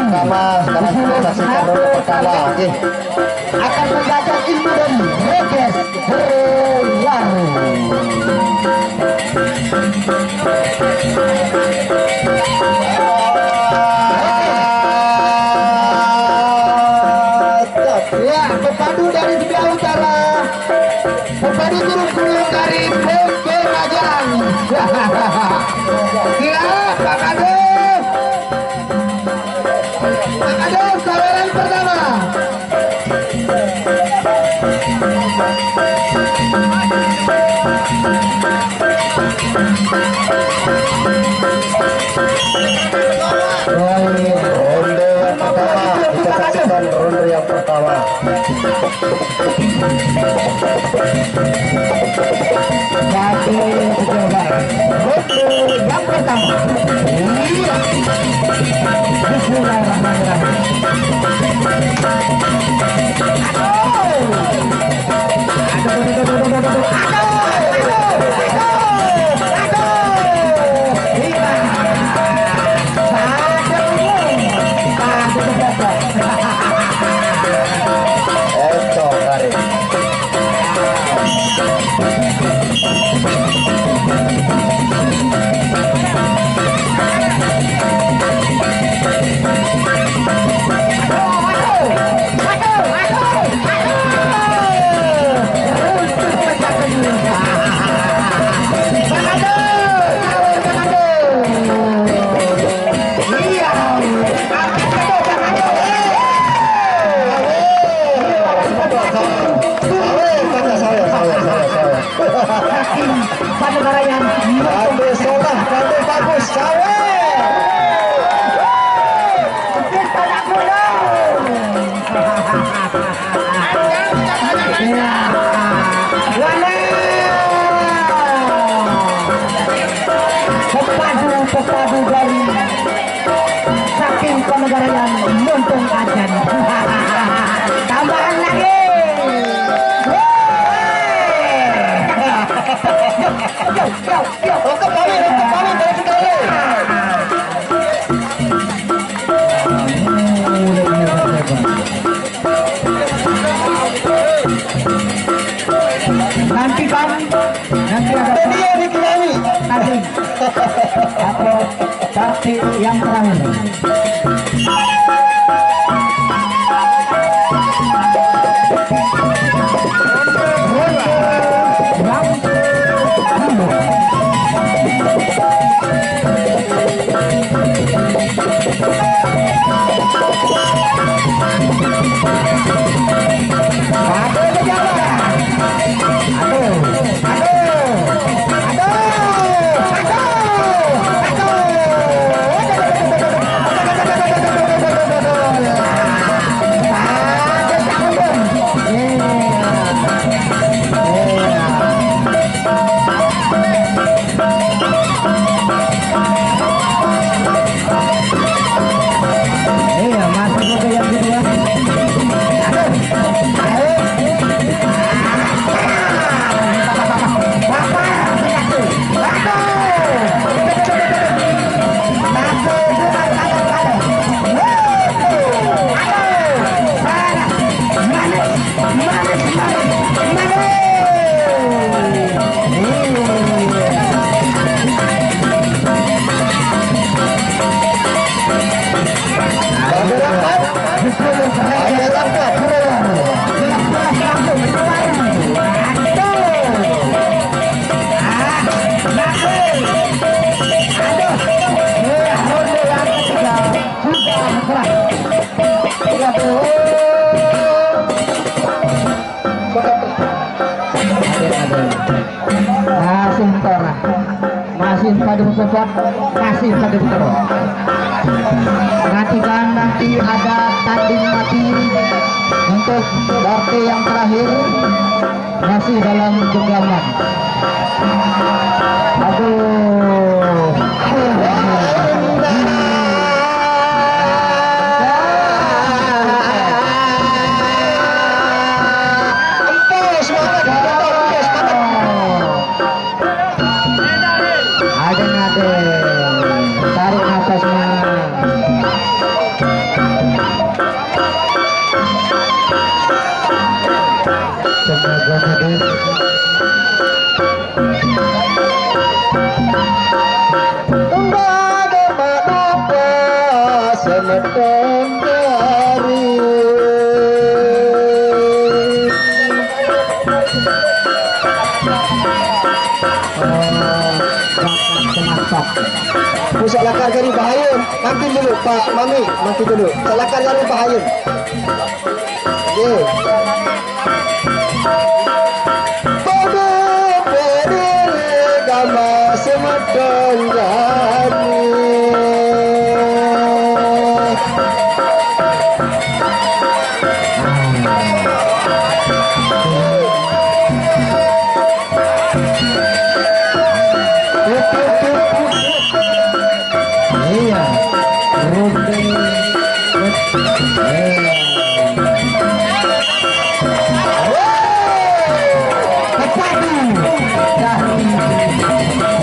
pertama. Sekarang kita saksikan ronde pertama. Oke. Akan membaca ilmu dari Reges Herwaru. Ya, pepadu dari sebelah utara. Pepadu turun gunung dari Bebe Rajang. Ya, Pak Adem. Pak Adem, saweran pertama. Ronde pertama, kita saksikan ronde yang pertama. Jadi percobaan ronde yang pertama. Bismillahirrahmanirrahim. Eco kari. Pada Narayan Ande Solah, ande bagus, sawe. Pepadu dari saking Penegarayan Muntung Ajan. Tambahan lagi. Kembali dari sekali. Nanti kan, nanti ada Dia dikembali. nanti atau tapi yang terakhir. Masih pada sosok, masih pada betul. Perhatikan nanti ada tanding mati untuk partai yang terakhir masih dalam genggaman. Aduh. Tarik nafasnya. semeton dari pusat lakar dari Bahayun. Nanti dulu Pak Mami, nanti dulu. Lakar dari Bahayun. Oke. Pada berdiri gama semeton dari iya Rudy Kepadu dari